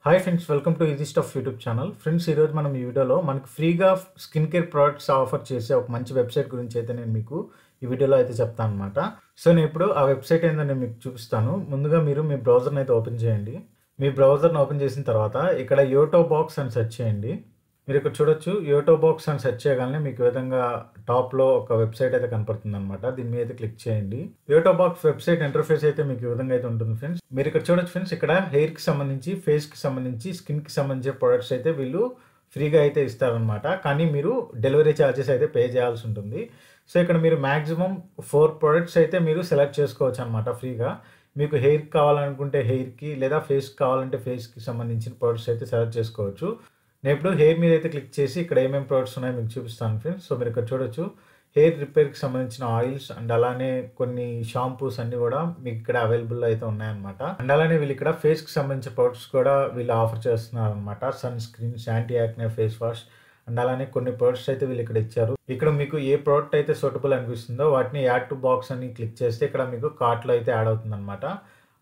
Hi friends, welcome to easy stuff YouTube channel. Friends, ఈరోజు మనం ఈ వీడియోలో మనకి ఫ్రీగా స్కిన్ కేర్ ప్రోడక్ట్స్ ఆఫర్ చేసే ఒక మంచి వెబ్సైట్ గురించి అయితే నేను మీకు ఈ వీడియోలో అయితే చెప్తాను అనమాట. సో నేను ఇప్పుడు ఆ వెబ్సైట్ ఏందో నేను మీకు చూపిస్తాను. ముందుగా మీరు మీ బ్రౌజర్ని అయితే ఓపెన్ చేయండి. మీ బ్రౌజర్ని ఓపెన్ చేసిన తర్వాత ఇక్కడ యోటో బాక్స్ అని సెర్చ్ చేయండి. మీరు ఇక్కడ చూడొచ్చు, యోటో బాక్స్ అని సెర్చ్ చేయగానే మీకు ఈ విధంగా టాప్లో ఒక వెబ్సైట్ అయితే కనపడుతుంది అనమాట. దీని మీద అయితే క్లిక్ చేయండి. యోటో బాక్స్ వెబ్సైట్ ఇంటర్ఫేస్ అయితే మీకు ఈ విధంగా అయితే ఉంటుంది ఫ్రెండ్స్. మీరు ఇక్కడ చూడొచ్చు ఫ్రెండ్స్, ఇక్కడ హెయిర్కి సంబంధించి, ఫేస్కి సంబంధించి, స్కిన్కి సంబంధించిన ప్రొడక్ట్స్ అయితే వీళ్ళు ఫ్రీగా అయితే ఇస్తారనమాట. కానీ మీరు డెలివరీ ఛార్జెస్ అయితే పే చేయాల్సి ఉంటుంది. సో ఇక్కడ మీరు మ్యాక్సిమం 4 ప్రొడక్ట్స్ అయితే మీరు సెలెక్ట్ చేసుకోవచ్చు అనమాట ఫ్రీగా. మీకు హెయిర్కి కావాలనుకుంటే హెయిర్కి, లేదా ఫేస్కి కావాలంటే ఫేస్కి సంబంధించిన ప్రొడక్ట్స్ అయితే సెలెక్ట్ చేసుకోవచ్చు. నేను ఇప్పుడు హెయిర్ మీద అయితే క్లిక్ చేసి ఇక్కడ ఏమేమి ప్రొడక్ట్స్ ఉన్నాయో మీకు చూపిస్తాను ఫ్రెండ్స్. సో మీరు ఇక్కడ చూడొచ్చు, హెయిర్ రిపేర్కి సంబంధించిన ఆయిల్స్ అండ్ అలానే కొన్ని షాంపూస్ అన్ని కూడా మీకు ఇక్కడ అవైలబుల్ అయితే ఉన్నాయన్నమాట. అండ్ అలానే వీళ్ళు ఇక్కడ ఫేస్కి సంబంధించిన ప్రొడక్ట్స్ కూడా వీళ్ళు ఆఫర్ చేస్తున్నారు అనమాట. Sun screens, anti acne face wash and అలానే కొన్ని ప్రొడక్ట్స్ అయితే వీళ్ళు ఇక్కడ ఇచ్చారు. ఇక్కడ మీకు ఏ ప్రోడక్ట్ అయితే సూటబుల్ అనిపిస్తుందో వాటిని యాడ్ టు బాక్స్ అని క్లిక్ చేస్తే ఇక్కడ మీకు కార్ట్లో అయితే యాడ్ అవుతుంది అనమాట.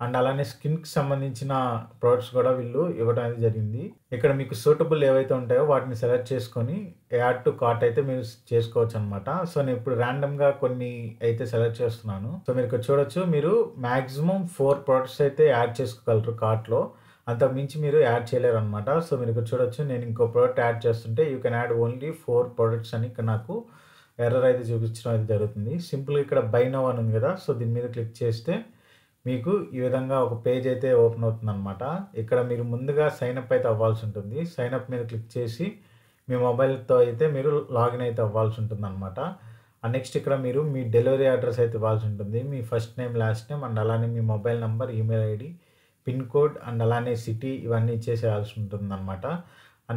అండ్ అలానే స్కిన్కి సంబంధించిన ప్రోడక్ట్స్ కూడా వీళ్ళు ఇవ్వడం అయితే జరిగింది. ఇక్కడ మీకు సూటబుల్ ఏవైతే ఉంటాయో వాటిని సెలెక్ట్ చేసుకొని యాడ్ టు కార్ట్ అయితే మీరు చేసుకోవచ్చు అనమాట. సో నేను ఇప్పుడు ర్యాండమ్గా కొన్ని అయితే సెలెక్ట్ చేస్తున్నాను. సో మీరు ఇక్కడ చూడొచ్చు, మీరు మ్యాక్సిమం 4 ప్రోడక్ట్స్ అయితే యాడ్ చేసుకోగలరు కార్ట్లో. అంతకు మించి మీరు యాడ్ చేయలేరు అనమాట. సో మీరు ఇక్కడ చూడొచ్చు, నేను ఇంకో ప్రోడక్ట్ యాడ్ చేస్తుంటే you can add only 4 products అని ఇక్కడ నాకు ఎర్రర్ అయితే చూపించడం అయితే జరుగుతుంది. సింపుల్గా ఇక్కడ బై నౌ అని ఉంది కదా, సో దీని మీద క్లిక్ చేస్తే మీకు ఈ విధంగా ఒక పేజ్ అయితే ఓపెన్ అవుతుంది అనమాట. ఇక్కడ మీరు ముందుగా సైన్అప్ అయితే అవ్వాల్సి ఉంటుంది. సైన్అప్ మీద క్లిక్ చేసి మీ మొబైల్తో అయితే మీరు లాగిన్ అయితే అవ్వాల్సి ఉంటుంది అనమాట. నెక్స్ట్ ఇక్కడ మీరు మీ డెలివరీ అడ్రస్ అయితే ఇవ్వాల్సి ఉంటుంది. మీ first name, last name and అలానే మీ mobile number, email ID, pin code and అలానే సిటీ ఇవన్నీ ఇచ్చేసేయాల్సి ఉంటుంది అనమాట.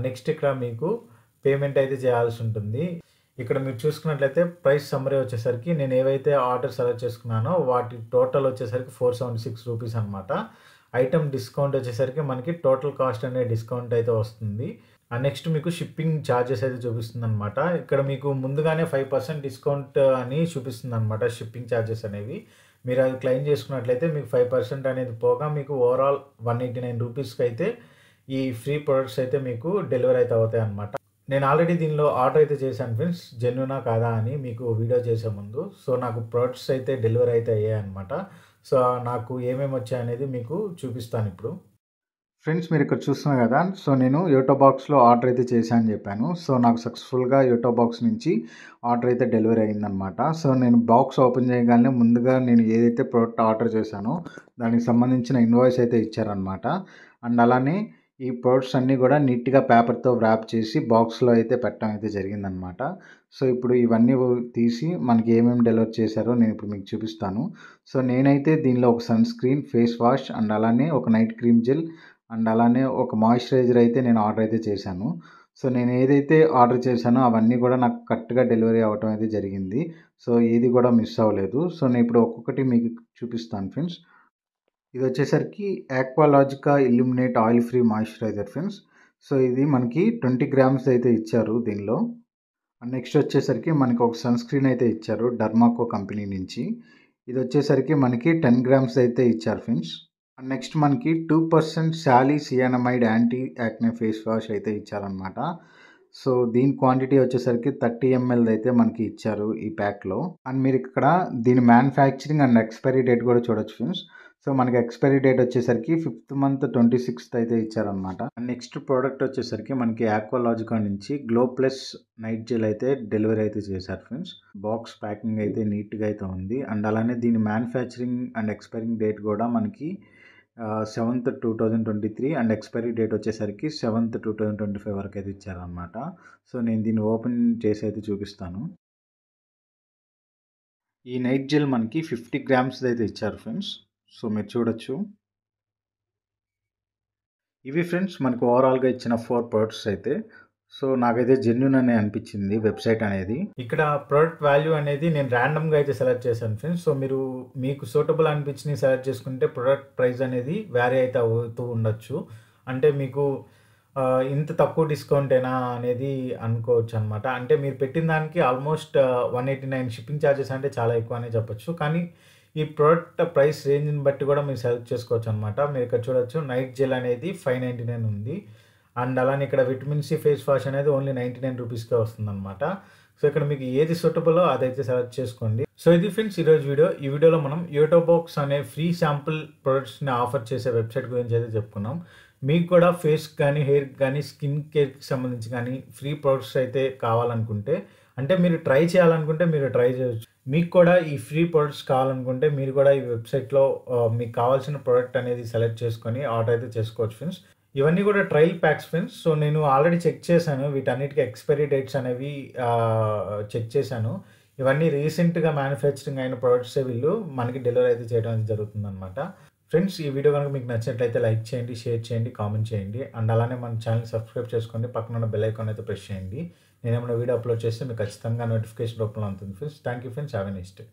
నెక్స్ట్ ఇక్కడ మీకు పేమెంట్ అయితే చేయాల్సి ఉంటుంది. ఇక్కడ మీరు చూసుకున్నట్లయితే ప్రైస్ సమ్మరీ వచ్చేసరికి నేను ఏవైతే ఆర్డర్ సెలెక్ట్ చేసుకున్నానో వాటి టోటల్ వచ్చేసరికి 476 రూపీస్ అనమాట. ఐటమ్ డిస్కౌంట్ వచ్చేసరికి మనకి టోటల్ కాస్ట్ అనే డిస్కౌంట్ అయితే వస్తుంది. నెక్స్ట్ మీకు షిప్పింగ్ ఛార్జెస్ అయితే చూపిస్తుంది అనమాట. ఇక్కడ మీకు ముందుగానే 5% డిస్కౌంట్ అని చూపిస్తుంది అనమాట. షిప్పింగ్ ఛార్జెస్ అనేవి మీరు అది క్లెయిమ్ చేసుకున్నట్లయితే మీకు 5% అనేది పోగా మీకు ఓవరాల్ 189 రూపీస్కి అయితే ఈ ఫ్రీ ప్రొడక్ట్స్ అయితే మీకు డెలివరీ అయితే అవుతాయి అనమాట. నేను ఆల్రెడీ దీనిలో ఆర్డర్ అయితే చేశాను ఫ్రెండ్స్, జెన్యూనా కాదా అని మీకు వీడియో చేసే ముందు. సో నాకు ప్రొడక్ట్స్ అయితే డెలివరీ అయితే అయ్యాయి అనమాట. సో నాకు ఏమేమి వచ్చాయనేది మీకు చూపిస్తాను ఇప్పుడు. ఫ్రెండ్స్, మీరు ఇక్కడ చూస్తున్నారు కదా, సో నేను యోటో బాక్స్లో ఆర్డర్ అయితే చేశాను అని చెప్పాను. సో నాకు సక్సెస్ఫుల్గా యోటో బాక్స్ నుంచి ఆర్డర్ అయితే డెలివరీ అయిందనమాట. సో నేను బాక్స్ ఓపెన్ చేయగానే ముందుగా నేను ఏదైతే ప్రోడక్ట్ ఆర్డర్ చేశానో దానికి సంబంధించిన ఇన్వాయిస్ అయితే ఇచ్చారనమాట. అండ్ అలానే ఈ ప్రొడక్ట్స్ అన్నీ కూడా నీట్గా పేపర్తో ర్యాప్ చేసి బాక్స్లో అయితే పెట్టడం అయితే జరిగిందనమాట. సో ఇప్పుడు ఇవన్నీ తీసి మనకి ఏమేమి డెలివర్ చేశారో నేను ఇప్పుడు మీకు చూపిస్తాను. సో నేనైతే దీనిలో ఒక sun screen, face wash and అలానే ఒక నైట్ క్రీమ్ జెల్ అండ్ అలానే ఒక మాయిశ్చరైజర్ అయితే నేను ఆర్డర్ అయితే చేశాను. సో నేను ఏదైతే ఆర్డర్ చేశానో అవన్నీ కూడా నాకు కరెక్ట్గా డెలివరీ అవ్వటం అయితే జరిగింది. సో ఏది కూడా మిస్ అవ్వలేదు. సో నేను ఇప్పుడు ఒక్కొక్కటి మీకు చూపిస్తాను ఫ్రెండ్స్. ఇది వచ్చేసరికి Aqualogica illuminate oil free moisturiser friends. So ఇది మనకి 20 గ్రామ్స్ అయితే ఇచ్చారు దీనిలో. నెక్స్ట్ వచ్చేసరికి మనకి ఒక సన్ స్క్రీన్ అయితే ఇచ్చారు డర్మాకో కంపెనీ నుంచి. ఇది వచ్చేసరికి మనకి 10 గ్రామ్స్ అయితే ఇచ్చారు ఫ్రెండ్స్. నెక్స్ట్ మనకి 2% సాలిసియానమైడ్ యాంటీ యాక్నే ఫేస్ వాష్ అయితే ఇచ్చారనమాట. సో దీని క్వాంటిటీ వచ్చేసరికి 30 ml అయితే మనకి ఇచ్చారు ఈ ప్యాక్లో. అండ్ మీరు ఇక్కడ దీని మ్యానుఫ్యాక్చరింగ్ అండ్ ఎక్స్పైరీ డేట్ కూడా చూడొచ్చు ఫ్రెండ్స్. సో మనకి ఎక్స్పైరీ డేట్ వచ్చేసరికి 5th month 26th అయితే ఇచ్చారనమాట. నెక్స్ట్ ప్రోడక్ట్ వచ్చేసరికి మనకి ఆక్వాలాజికా నుంచి గ్లో ప్లస్ నైట్ జెల్ అయితే డెలివరీ అయితే చేశారు ఫ్రెండ్స్. బాక్స్ ప్యాకింగ్ అయితే నీట్గా అయితే ఉంది. అండ్ అలానే దీని మ్యానుఫ్యాక్చరింగ్ అండ్ ఎక్స్పైరింగ్ డేట్ కూడా మనకి 7th 2023 అండ్ ఎక్స్పైరీ డేట్ వచ్చేసరికి 7th 2025 వరకు అయితే ఇచ్చారనమాట. సో నేను దీన్ని ఓపెన్ చేసి అయితే చూపిస్తాను. ఈ నైట్ జెల్ మనకి 50 గ్రామ్స్ అయితే ఇచ్చారు ఫ్రెండ్స్. సో మీరు చూడొచ్చు. ఇవి ఫ్రెండ్స్ మనకు ఓవరాల్గా ఇచ్చిన 4 ప్రొడక్ట్స్ అయితే. సో నాకైతే జెన్యూన్ అనే అనిపించింది వెబ్సైట్ అనేది. ఇక్కడ ప్రోడక్ట్ వాల్యూ అనేది నేను ర్యాండమ్గా అయితే సెలెక్ట్ చేశాను ఫ్రెండ్స్. సో మీరు మీకు సూటబుల్ అనిపించి సెలెక్ట్ చేసుకుంటే ప్రొడక్ట్ ప్రైస్ అనేది వేరీ అయితే అవుతూ ఉండొచ్చు. అంటే మీకు ఇంత తక్కువ డిస్కౌంటేనా అనేది అనుకోవచ్చు అనమాట. అంటే మీరు పెట్టిన దానికి ఆల్మోస్ట్ 189 షిప్పింగ్ ఛార్జెస్ అంటే చాలా ఎక్కువ అనే చెప్పొచ్చు. కానీ ఈ ప్రోడక్ట్ ప్రైస్ రేంజ్‌ని బట్టి కూడా మీరు సెలెక్ట్ చేసుకోవచ్చనమాట. మీరు ఇక్కడ చూడొచ్చు నైట్ జెల్ అనేది 599 ఉంది. అండ్ అలానే ఇక్కడ విటమిన్ సి ఫేస్ వాష్ అనేది ఓన్లీ 99 రూపీస్‌కే వస్తుందనమాట. సో, ఇక్కడ మీకు ఏది సూటబులో అదైతే సెలెక్ట్ చేసుకోండి. సో, ఇది ఫ్రెండ్స్ ఈరోజు వీడియో. ఈ వీడియోలో మనం యోటోబాక్స్ అనే ఫ్రీ శాంపుల్ ప్రొడక్ట్స్‌ని ఆఫర్ చేసే వెబ్‌సైట్ గురించి అయితే చెప్పుకున్నాం. మీకు కూడా ఫేస్‌కి గానీ, హెయిర్‌కి గానీ, స్కిన్ కేర్‌కి సంబంధించి గానీ ఫ్రీ ప్రొడక్ట్స్ అయితే కావాలనుకుంటే, అంటే మీరు ట్రై చేయాలనుకుంటే మీరు ట్రై చేయొచ్చు. మీకు కూడా ఈ ఫ్రీ ప్రొడక్ట్స్ కావాలనుకుంటే మీరు కూడా ఈ వెబ్‌సైట్‌లో మీకు కావాల్సిన ప్రొడక్ట్ అనేది సెలెక్ట్ చేసుకొని ఆర్డర్ అయితే చేసుకోవచ్చు ఫ్రెండ్స్. ఇవన్నీ కూడా ట్రయల్ ప్యాక్స్ ఫ్రెండ్స్. సో, నేను ఆల్రెడీ చెక్ చేశాను. వీటన్నిటికి ఎక్స్‌పైరీ డేట్స్ అనేవి చెక్ చేశాను. ఇవన్నీ రీసెంట్‌గా మ్యానుఫ్యాక్చరింగ్ అయిన ప్రొడక్ట్సే వీళ్ళు మనకి డెలివరీ అయితే చేయడం అనేది జరుగుతుందనమాట. ఫ్రెండ్స్, ఈ వీడియో గనుక మీకు నచ్చినట్లయితే లైక్ చేయండి, షేర్ చేయండి, కామెంట్ చేయండి. అండ్ అలానే మన ఛానెల్‌ని సబ్స్క్రైబ్ చేసుకోండి. పక్కన ఉన్న బెల్ ఐకాన్ అయితే ప్రెస్ చేయండి. నేనేమైనా వీడియో అప్‌లోడ్ చేస్తే మీకు ఖచ్చితంగా నోటిఫికేషన్ రూపంలో అందుతుంది friends. Thank you friends. Have a nice day.